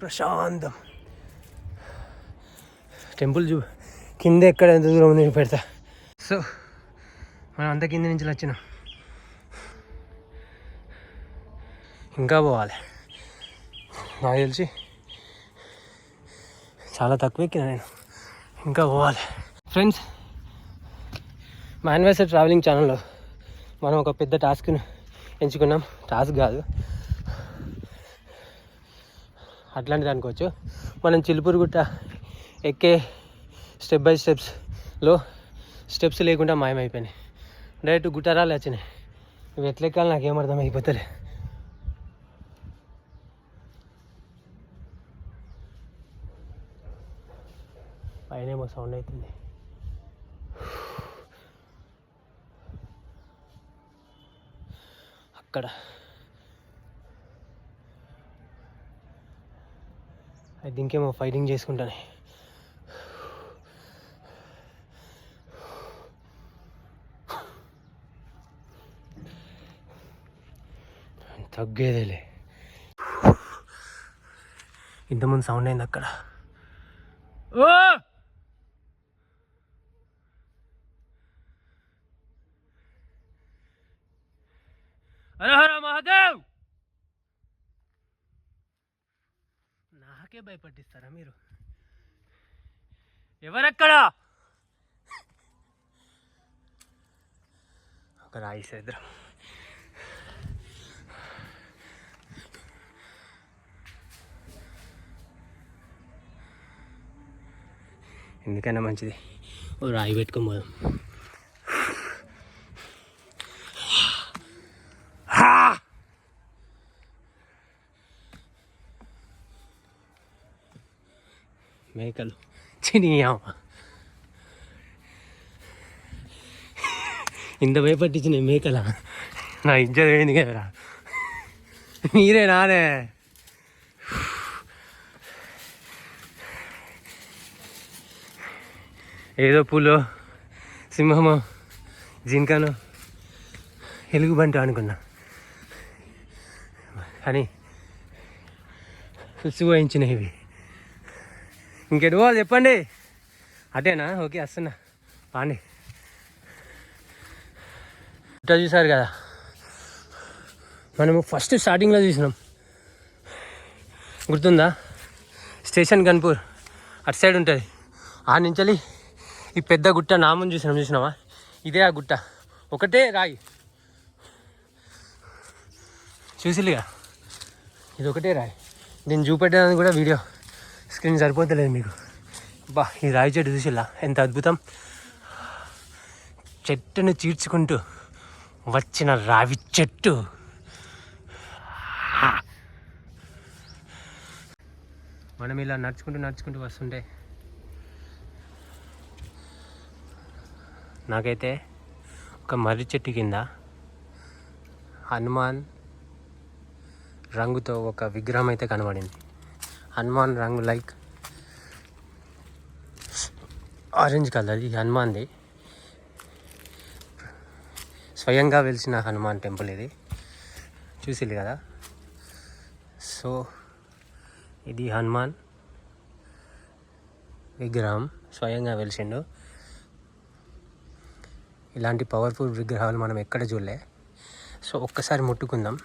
ప్రశాంతం. టెంపుల్ కింద ఎక్కడ ఎంత దూరం ఉంది పెడతా. సో మనం అంత కింద నుంచి వచ్చినాం, ఇంకా పోవాలి. నాకు తెలిసి చాలా తక్కువ ఎక్కిన నేను, ఇంకా పోవాలి. ఫ్రెండ్స్, మా యానివర్సరీ ట్రావెలింగ్ ఛానల్లో మనం ఒక పెద్ద టాస్క్ను ఎంచుకున్నాం. టాస్క్ కాదు, అట్లాంటిది అనుకోవచ్చు. మనం చిలుపూరు గుట్ట ఎక్కే స్టెప్ బై స్టెప్స్లో స్టెప్స్ లేకుండా మాయమైపోయినాయి. డైరెక్ట్ గుట్టరాలు వచ్చినాయి. ఇవి ఎట్లా ఎక్కాలి నాకేం అర్థం అయిపోతుంది. పైన ఏమో సౌండ్ అవుతుంది. అక్కడ అది ఇంకేమో ఫైటింగ్ చేసుకుంటానే. తగ్గేదేలే. ఇంతకుముందు సౌండ్ అయింది అక్కడ. ఓ హర హర మహాదేవ్. నాకే భయపట్టిస్తారా మీరు? ఎవరెక్కడా? ఒక రాయి సేద్రం. ఎందుకైనా మంచిది ఓ రాయి పెట్టుకొని పోదాం. మేకలు చినియా ఇంత భయపట్టించిన మేకల నా ఇజ్జత్ పోయింది కదరా. మీరే నానే. ఏదో పూలో సింహమో జింకనో ఎలుగుబంటి అనుకున్నా, కానీ సుసిపోయించినాయి ఇవి. ఇంకెటు పోవాలి చెప్పండి? అటేనా? ఓకే వస్తున్నా, పాండి. ఇట్లా చూసారు కదా, మనము ఫస్ట్ స్టార్టింగ్లో చూసినాం, గుర్తుందా? స్టేషన్ గన్పూర్ అటు సైడ్ ఉంటుంది. ఆ నుంచి ఈ పెద్ద గుట్ట నామని చూసినావా? ఇదే ఆ గుట్ట, ఒకటే రాయి చూసిలిగా, ఇది ఒకటే రాయి. దీన్ని చూపెట్టడానికి కూడా వీడియో స్క్రీన్ సరిపోతలేదు మీకు. బా, ఈ రాయి చెట్టు చూసిలా ఎంత అద్భుతం. చెట్టును చీడ్చుకుంటూ వచ్చిన రావి చెట్టు. మనం ఇలా నడుచుకుంటూ వస్తుంటే నాకైతే ఒక మర్రి చెట్టు కింద హనుమాన్ రంగుతో ఒక విగ్రహం అయితే కనబడింది. హనుమాన్ రంగు లైక్ ఆరెంజ్ కలర్. ఈ హనుమాన్ది స్వయంగా వెలిసిన హనుమాన్ టెంపుల్ ఇది, చూసిల్లు కదా. సో ఇది హనుమాన్ విగ్రహం, స్వయంగా వెలిసిండు. ఇలాంటి పవర్ఫుల్ విగ్రహాలు మనం ఎక్కడ చూడలే. సో ఒక్కసారి ముట్టుకుందాం.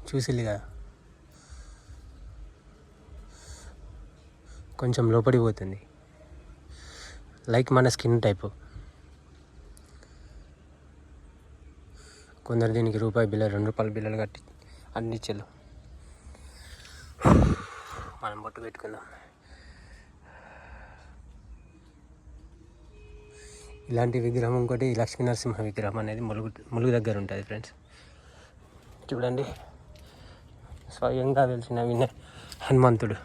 చూసిల్లు కదా, కొంచెం లోపడిపోతుంది, లైక్ మన స్కిన్ టైపు. కొందరు దీనికి రూపాయి బిల్ల, 2 రూపాయల బిల్లలు కట్టి అందించారు. మనం బొట్టు పెట్టుకుందాం. ఇలాంటి విగ్రహం ఇంకోటి లక్ష్మీనరసింహ విగ్రహం అనేది ములుగు దగ్గర ఉంటుంది ఫ్రెండ్స్. చూడండి, స్వయంగా వెలిసిన హనుమంతుడు.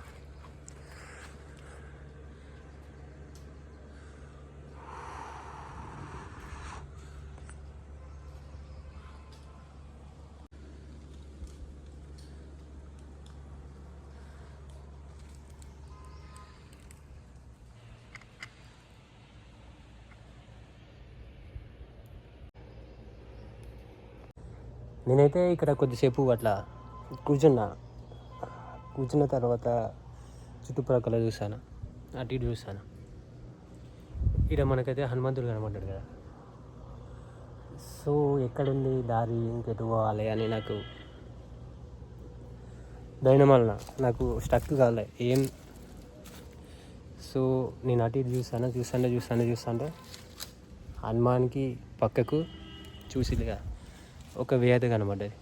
నేనైతే ఇక్కడ కొద్దిసేపు అట్లా కూర్చున్న తర్వాత చుట్టుప్రక్కల చూసాను, అటు ఇటు చూసాను. ఇక్కడ మనకైతే హనుమంతుడు కనబడ్డాడు కదా. సో ఎక్కడుంది దారి, ఇంకెటు పోవాలి అని నాకు దైనమలన నాకు స్టక్ కాలే ఏం. సో నేను అటు ఇటు చూస్తాంటే హనుమాన్కి పక్కకు చూసిగా ఒక వే అయితే కనబడ్డది.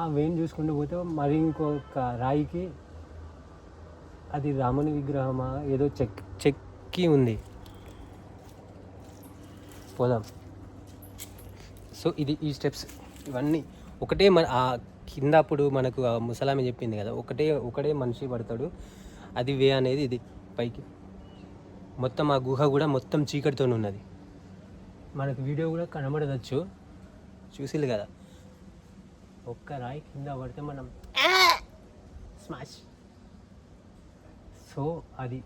ఆ వేని చూసుకుంటూ పోతే మరి ఇంకొక రాయికి అది రాముని విగ్రహమా ఏదో చెక్కి ఉంది. పోదాం. సో ఇది ఈ స్టెప్స్ ఇవన్నీ ఒకటే ఆ కింద అప్పుడు మనకు ముసలామె చెప్పింది కదా, ఒకటే మనిషి పడతాడు, అది వే అనేది. ఇది పైకి మొత్తం ఆ గుహ కూడా మొత్తం చీకటితో ఉన్నది. మనకు వీడియో కూడా కనబడవచ్చు, చూసిల్లు కదా. ఒక్క రాయి కింద పడితే మనం స్మాష్. సో అది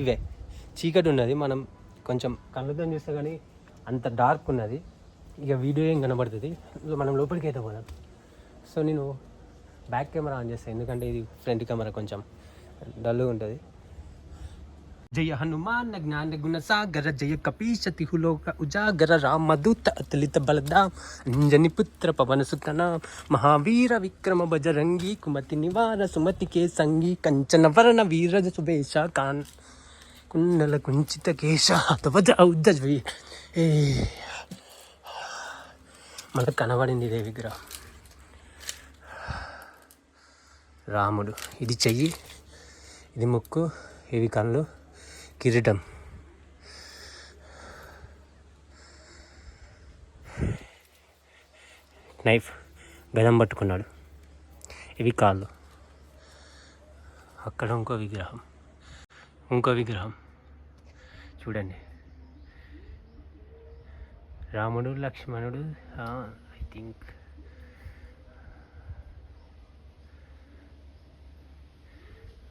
ఇవే చీకటి ఉన్నది, మనం కొంచెం కళ్ళతో చూస్తే కానీ అంత డార్క్ ఉన్నది. ఇక వీడియో ఏం కనబడుతుంది, మనం లోపలికి అయితే పోదాం. సో నేను బ్యాక్ కెమెరా ఆన్ చేస్తాను, ఎందుకంటే ఇది ఫ్రంట్ కెమెరా కొంచెం డల్గా ఉంటుంది. జయ హనుమాన్ జ్ఞాన గుణ సాగర జయ కపీశతి హులోక ఉజాగర రామదూత అతులిత బలదాం అంజని పుత్ర పవన సుతనాం మహావీర విక్రమ బజరంగి కుమతి నివార సుమతి కే సంగి కంచన వరణ వీరజ సుభేష కాన్ కుండల కుంచిత కేశ తవజ ఔజవి. మనకు కనబడింది ఇదే విగ్రహం, రాముడు. ఇది చెయ్యి, ఇది ముక్కు, ఇవి కళ్ళు, కిరీటం. నైఫ్, గదం పట్టుకున్నాడు. ఇవి కాళ్ళు. అక్కడ ఇంకో విగ్రహం చూడండి. రాముడు, లక్ష్మణుడు. ఐ థింక్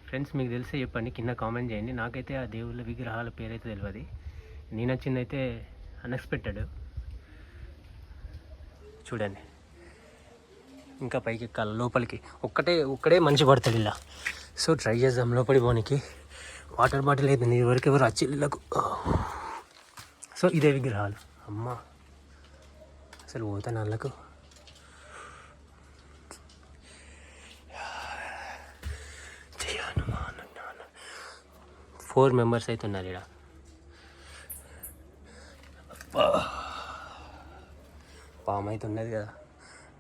ఫ్రెండ్స్ మీకు తెలిసే చెప్పండి, కింద కామెంట్ చేయండి. నాకైతే ఆ దేవుళ్ళ విగ్రహాల పేరైతే తెలియదు. నేను నచ్చిందైతే అన్ఎక్స్పెక్టెడ్. చూడండి, ఇంకా పైకి ఎక్కాలి లోపలికి. ఒక్కడే మనిషి పడతాడు ఇలా. సో ట్రై చేద్దాం లోపలి పోనీకి. వాటర్ బాటిల్ అయితే నీ వరకు ఎవరు అచ్చిళ్ళకు. సో ఇదే విగ్రహాలు. అమ్మ అసలు పోతాను వాళ్ళకు. జయ హనుమాన్. 4 మెంబర్స్ అయితే ఉన్నారు ఇక్కడ. పాము అయితే ఉన్నది కదా,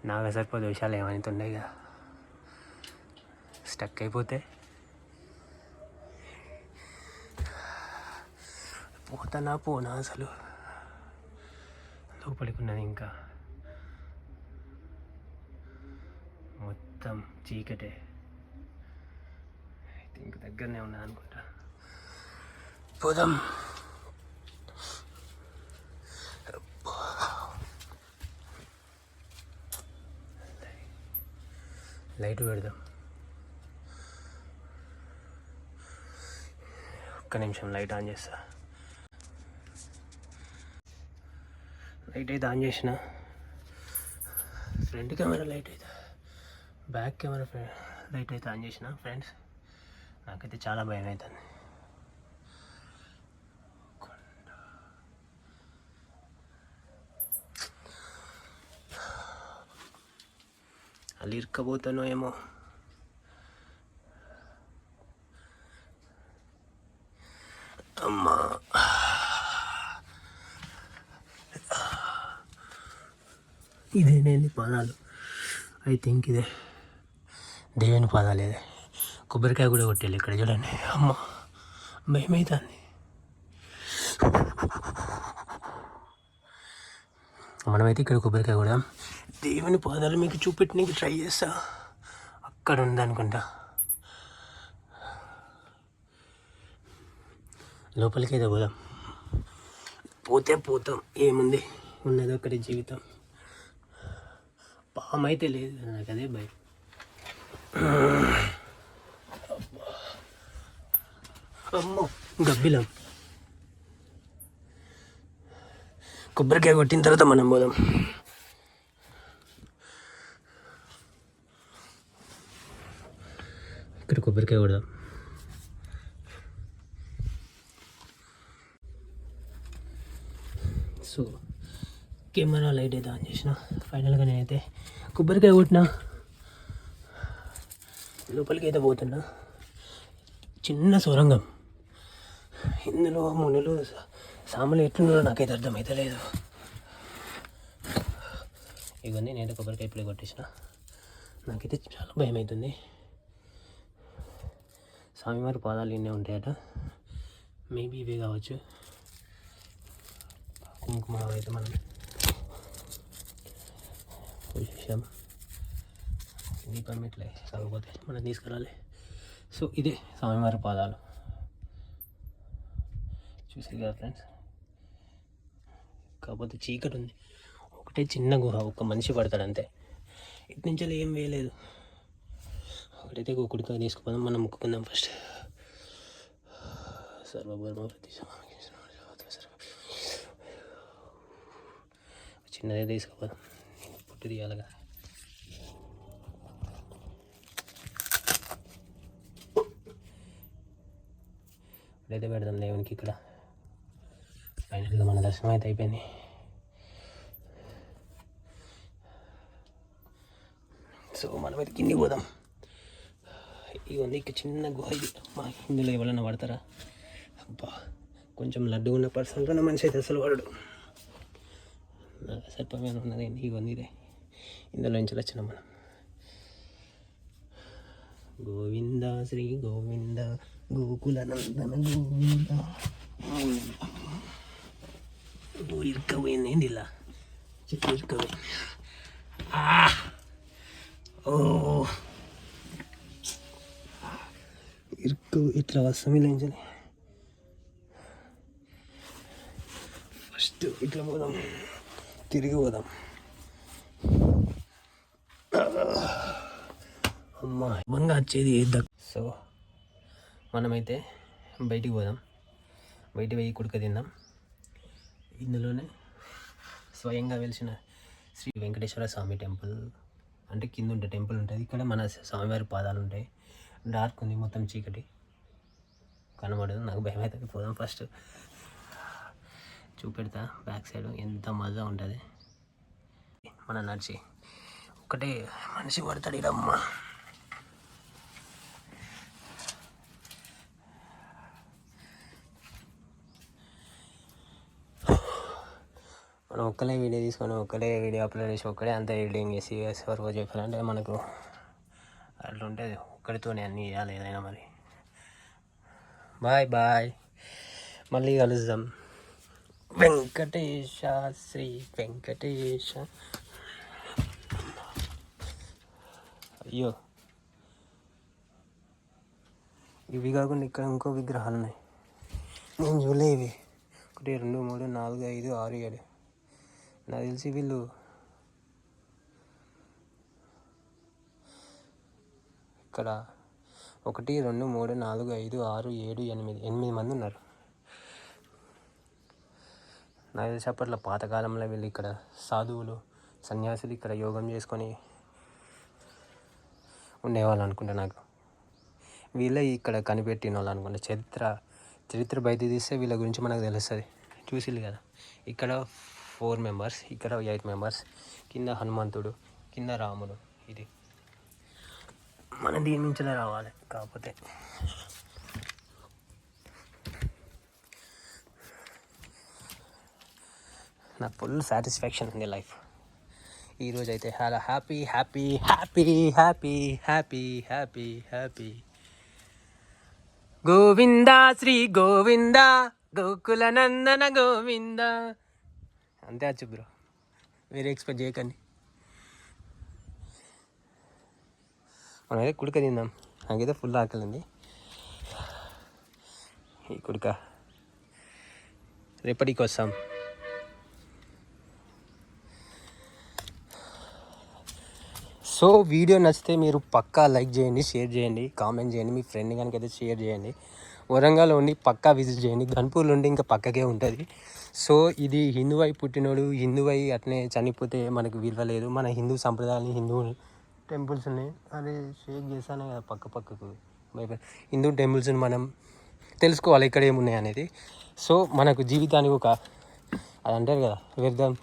నాగా సరిపోతే విషయాలు ఏమైతే ఉన్నాయి కదా. స్టక్ అయిపోతే పోనా అసలు. లోపలికి ఉన్నది ఇంకా మొత్తం చీకటే. ఐ థింక్ దగ్గరనే ఉన్నది అనుకుంటా. పోదాం. లైట్ పెడదాం. ఒక్క నిమిషం లైట్ ఆన్ చేస్తా. లైట్ అయితే ఆన్ చేసిన. ఫ్రంట్ కెమెరా లైట్ అయితే, బ్యాక్ కెమెరా లైట్ అయితే ఆన్ చేసిన. ఫ్రెండ్స్ నాకైతే చాలా భయం అవుతుంది. అలా ఇరుక్కబోతానో ఏమో. అమ్మా ఇదేనేది పాదాలు. ఐ థింక్ ఇదే దేవుని పాదాలు. ఇదే కొబ్బరికాయ కూడా కొట్టేయాలి ఇక్కడ. చూడండి, అమ్మ భయమవుతుంది. మనమైతే ఇక్కడ కొబ్బరికాయ కూడా దేవుని పాదాలు మీకు చూపెట్టడానికి ట్రై చేస్తా. అక్కడ ఉందనుకుంటా. లోపలికి అయితే పోదాం. పోతాం, ఏముంది, ఉన్నది ఒకటి జీవితం. పాము అయితే లేదు, నాకు అదే భయం. అమ్మో గబ్బిలం. కొబ్బరికాయ కొట్టిన తర్వాత మనం పోదాం. కొబ్బరికాయ కొడదాం. సో కెమెరా లైట్ అయితే ఆన్ చేసిన. ఫైనల్గా నేనైతే కొబ్బరికాయ కొట్టిన, లోపలికి అయితే పోతున్నా. చిన్న సొరంగం, ఇందులో మునులు సాములు ఎట్లున్నారో నాకైతే అర్థమైతే లేదు. ఇవన్నీ నేనైతే కొబ్బరికాయ ఇప్పుడే కొట్టేసిన. నాకైతే చాలా భయం అవుతుంది. స్వామివారి పాదాలు ఇన్నే ఉంటాయట, మేబీ ఇవే కావచ్చు. కుంకుమ అయితే మనం చూసాం, దీపం ఇట్లే కాకపోతే మనం తీసుకురాలి. సో ఇదే స్వామివారి పాదాలు, చూసారు కదా ఫ్రెండ్స్. కాకపోతే చీకటి ఉంది, ఒకటే చిన్న గుహ, ఒక మనిషి పడతాడు అంతే. ఇటు నుంచి ఏం వేయలేదు. ఒకటైతే కుడికాయ తీసుకుపోదాం, మనం మొక్కుకుందాం ఫస్ట్. సర్వభౌమ ప్రతి చిన్నదే తీసుకుపోదాం, పుట్టి తీయాలిగా. ఇప్పుడైతే పెడదాం దేవునికి ఇక్కడ. ఫైనల్గా మన దర్శనం అయితే అయిపోయింది. సో మనమైతే కిందికి పోదాం. ఇవన్నీ ఇక చిన్న గుహ ఇది. మా ఇందులో ఎవరైనా పడతారా? అబ్బా, కొంచెం లడ్డు ఉన్న పర్సన్ కన్నా మనిషి అయితే అసలు పడడు. సర్పమైన ఉన్నది ఇవన్నీ ఇదే. ఇందులో నుంచి వచ్చినాం మనం. గోవింద శ్రీ గోవింద గోకుల నందన గోవింద. ఇరుక్కపోయింది ఏంది ఇలా, చెట్టు ఇరుక్కపోయింది. ఓ ఇరుక్కు ఇట్లా వస్తాం. ఇలా నుంచి ఫస్ట్ ఇట్లా పోదాం, తిరిగి పోదాం. అమ్మా బంగా వచ్చేది. సో మనమైతే బయటికి పోదాం, బయటికి పోయి కుడక తిందాం. ఇందులోనే స్వయంగా వెలిసిన శ్రీ వెంకటేశ్వర స్వామి టెంపుల్, అంటే కింద ఉంటే టెంపుల్ ఉంటుంది, ఇక్కడ మన స్వామివారి పాదాలు ఉంటాయి. డార్క్ ఉంది, మొత్తం చీకటి కనబడదు, నాకు భయం అవుతుంది. పోదాం ఫస్ట్, చూపెడతా బ్యాక్ సైడ్ ఎంత మజా ఉంటుంది. మన నడిచి ఒకటే మనిషి పడతాడు ఇడమ్మ. మనం ఒక్కలే వీడియో తీసుకొని ఒక్కడే వీడియో అప్లోడ్ చేసి ఒక్కడే అంతా ఎడిటింగ్ చేసి వరకు చెప్పాలంటే మనకు అట్లా ఉంటుంది. ఒక్కడితోనే అన్నీ చేయాలి ఏదైనా. మరి బాయ్ బాయ్, మళ్ళీ కలుద్దాం. వెంకటేశ శ్రీ వెంకటేశ. అయ్యో, ఇవి కాకుండా ఇక్కడ ఇంకో విగ్రహాలు ఉన్నాయి, నేను చూడలే. ఇవి 1 2 3 4 5 6 7. నాకు తెలిసి వీళ్ళు ఇక్కడ 1 2 3 4 5 6 7 8 మంది ఉన్నారు. నాకు తెలిసి అప్పట్లో పాతకాలంలో వీళ్ళు ఇక్కడ సాధువులు సన్యాసులు ఇక్కడ యోగం చేసుకొని ఉండేవాళ్ళు అనుకుంటా. నాకు వీళ్ళే ఇక్కడ కనిపెట్టిన వాళ్ళు అనుకుంటా. చరిత్ర బయట తీస్తే వీళ్ళ గురించి మనకు తెలుస్తుంది. చూసిల్లు కదా, ఇక్కడ 4 మెంబర్స్, ఇక్కడ 8 మెంబర్స్, కింద హనుమంతుడు, కింద రాముడు. ఇది మనం దీని నుంచినే రావాలి. కాకపోతే నాకు ఫుల్ సాటిస్ఫాక్షన్ ఉంది లైఫ్ ఈరోజు అయితే. చాలా happy happy happy happy happy happy happy. Govinda Shri Govinda Gokula Nandana Govinda. అంతే వచ్చు బ్రో, వేరే ఎక్స్పెక్ట్ చేయకండి. మనమైతే కుడక తిందాం. నాకైతే ఫుల్ ఆకలింది. ఈ కుడక రేపటికి వస్తాం. సో వీడియో నచ్చితే మీరు పక్కా లైక్ చేయండి, షేర్ చేయండి, కామెంట్ చేయండి. మీ ఫ్రెండ్ కనుక అయితే షేర్ చేయండి. వరంగల్ ఉండి పక్కా విజిట్ చేయండి. గన్పూర్లో ఉండి ఇంకా పక్కకే ఉంటుంది. సో ఇది హిందువై పుట్టినోడు హిందువై అట్నే చనిపోతే మనకు విలువ లేదు. మన హిందూ సంప్రదాయాన్ని, హిందూ టెంపుల్స్ని అది షేక్ చేస్తానే కదా పక్కకు హిందూ టెంపుల్స్ని మనం తెలుసుకోవాలి ఇక్కడ ఏమున్నాయి అనేది. సో మనకు జీవితానికి ఒక అది అంటారు కదా వ్యర్థం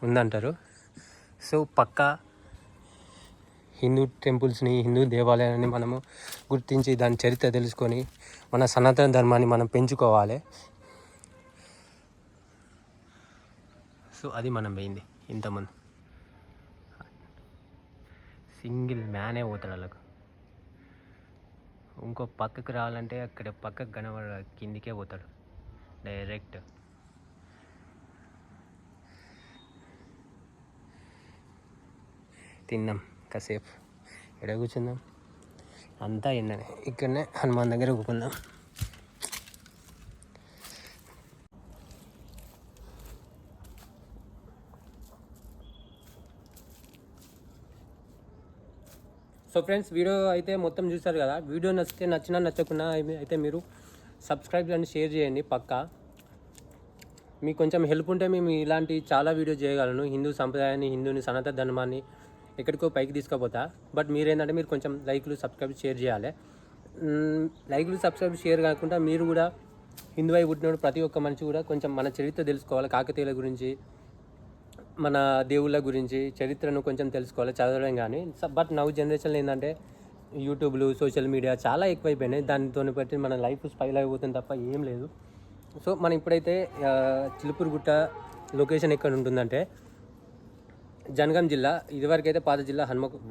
ఉందంటారు. సో పక్కా హిందూ టెంపుల్స్ని, హిందూ దేవాలయాన్ని మనము గుర్తించి దాని చరిత్ర తెలుసుకొని మన సనాతన ధర్మాన్ని మనం పెంచుకోవాలి. సో అది మనం పోయింది. ఇంతమంది సింగిల్ మ్యానే పోతాడు వాళ్ళకు. ఇంకో పక్కకు రావాలంటే అక్కడ పక్కకు కనబడ కిందికే పోతాడు డైరెక్ట్. తిన్నాం కాసేపు, ఎక్కడ కూర్చుందాం, అంతా ఎండనే. ఇక్కడనే హనుమాన్ దగ్గర కూకుందాం. సో ఫ్రెండ్స్, వీడియో అయితే మొత్తం చూసారు కదా. వీడియో నచ్చితే నచ్చినా నచ్చకున్నా అయితే మీరు సబ్స్క్రైబ్ చేయండి, షేర్ చేయండి. పక్కా మీకు కొంచెం హెల్ప్ ఉంటే మేము ఇలాంటి చాలా వీడియోస్ చేయగలను. హిందూ సంప్రదాయాన్ని, హిందూని, సనాతన ధర్మాన్ని ఎక్కడికో పైకి తీసుకుపోతా. బట్ మీరేంటంటే మీరు కొంచెం లైక్లు, సబ్స్క్రైబ్, షేర్ చేయాలి. లైక్లు, సబ్స్క్రైబ్, షేర్ కాకుండా మీరు కూడా హిందూ అయి పుట్టినప్పుడు ప్రతి ఒక్క మనిషి కూడా కొంచెం మన చరిత్ర తెలుసుకోవాలి. కాకతీయుల గురించి, మన దేవుళ్ళ గురించి చరిత్రను కొంచెం తెలుసుకోవాలి, చదవడం కానీ. బట్ నవ్ జనరేషన్లో ఏంటంటే యూట్యూబ్లు, సోషల్ మీడియా చాలా ఎక్కువైపోయినాయి. దానితో బట్టి మన లైఫ్ స్పైల్ అయిపోతుంది తప్ప ఏం లేదు. సో మనం ఇప్పుడైతే చిలుకూరుగుట్ట లొకేషన్ ఎక్కడ ఉంటుందంటే జనగాం జిల్లా. ఇదివరకైతే పాత జిల్లా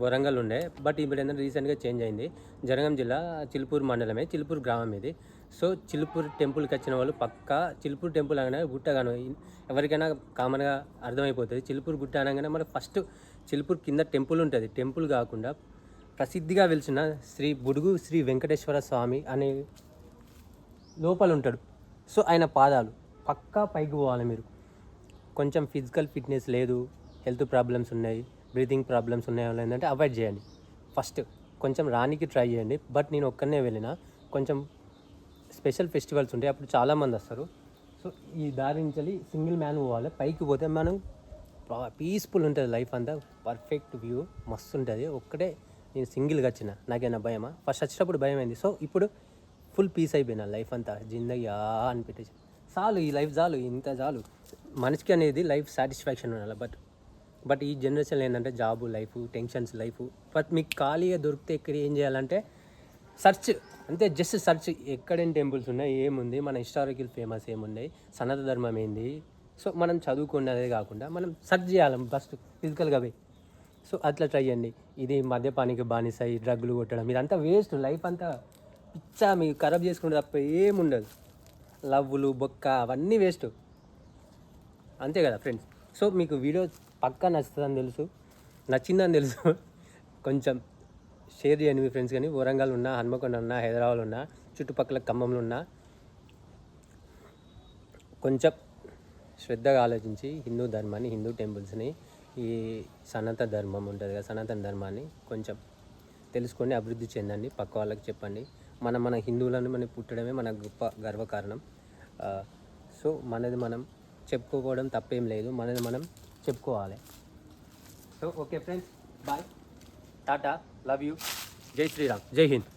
వరంగల్ ఉండే. బట్ ఇప్పుడు ఏంటంటే రీసెంట్గా చేంజ్ అయింది. జనగాం జిల్లా చిలుకూరు మండలమే, చిలుకూరు గ్రామం ఇది. సో చిలుకూరు టెంపుల్కి వచ్చిన వాళ్ళు పక్కా చిలుకూరు టెంపుల్ అనగానే గుట్టగాను ఎవరికైనా కామన్గా అర్థమైపోతుంది. చిలుకూరు గుట్ట అనగానే మనకు ఫస్ట్ చిలుకూరు కింద టెంపుల్ ఉంటుంది. టెంపుల్ కాకుండా ప్రసిద్ధిగా వెలిసిన శ్రీ బుడుగు శ్రీ వెంకటేశ్వర స్వామి అనే లోపల ఉంటాడు. సో ఆయన పాదాలు పక్కా పైకి పోవాలి. మీరు కొంచెం ఫిజికల్ ఫిట్నెస్ లేదు, హెల్త్ ప్రాబ్లమ్స్ ఉన్నాయి, బ్రీతింగ్ ప్రాబ్లమ్స్ ఉన్నాయి, ఏంటంటే అవాయిడ్ చేయండి. ఫస్ట్ కొంచెం రానికి ట్రై చేయండి. బట్ నేను ఒక్కనే వెళ్ళిన, కొంచెం స్పెషల్ ఫెస్టివల్స్ ఉంటాయి, అప్పుడు చాలామంది వస్తారు. సో ఈ దారి నుంచి సింగిల్ మ్యాన్ పోవాలి. పైకి పోతే మనం పీస్ఫుల్ ఉంటుంది లైఫ్ అంతా, పర్ఫెక్ట్ వ్యూ మస్తు ఉంటుంది. ఒక్కటే నేను సింగిల్గా వచ్చిన, నాకైనా భయమా? ఫస్ట్ వచ్చేటప్పుడు భయం అయింది. సో ఇప్పుడు ఫుల్ పీస్ అయిపోయినా లైఫ్ అంతా, జిందగీ అనిపెట్టేసి చాలు, ఈ లైఫ్ చాలు, ఇంత చాలు. మనిషికి అనేది లైఫ్ సాటిస్ఫాక్షన్ ఉండాలి. బట్ ఈ జనరేషన్లో ఏంటంటే job life, tensions life. But మీకు ఖాళీగా దొరికితే ఇక్కడ ఏం చేయాలంటే సర్చ్, అంతే, జస్ట్ సర్చ్. ఎక్కడేం టెంపుల్స్ ఉన్నాయి, ఏముంది, మన హిస్టారికల్ ఫేమస్ ఏమున్నాయి, సనాతన ధర్మం ఏంది. సో మనం చదువుకున్నదే కాకుండా మనం సర్చ్ చేయాలి ఫస్ట్ ఫిజికల్గా పోయి. సో అట్లా ట్రై చేయండి. ఇది మద్యపానికి బానిస, ఈ డ్రగ్లు కొట్టడం, ఇదంతా వేస్ట్. లైఫ్ అంతా పిచ్చా మీకు ఖరాబ్ చేసుకుంటే తప్ప ఏముండదు. లవ్వులు, బొక్క అవన్నీ వేస్ట్, అంతే కదా ఫ్రెండ్స్. సో మీకు వీడియో పక్కా నచ్చుతుందని తెలుసు, నచ్చిందని తెలుసు. కొంచెం షేర్ చేయండి మీ ఫ్రెండ్స్. కానీ వరంగల్ ఉన్నా, హన్మకొండ ఉన్నా, హైదరాబాద్ ఉన్నా, చుట్టుపక్కల ఖమ్మంలో ఉన్నా, కొంచెం శ్రద్ధగా ఆలోచించి హిందూ ధర్మాన్ని, హిందూ టెంపుల్స్ని, ఈ సనాతన ధర్మం ఉంటుంది కదా, సనాతన ధర్మాన్ని కొంచెం తెలుసుకొని అభివృద్ధి చెందండి. పక్క వాళ్ళకి చెప్పండి. మన హిందువులను మనం పుట్టడమే మన గొప్ప గర్వకారణం. సో మనది మనం చెప్పుకోవడం తప్పేం లేదు, మనది మనం చెప్పుకోవాలి. So okay friends, bye, tata, love you, జై శ్రీరామ్, జై హింద్.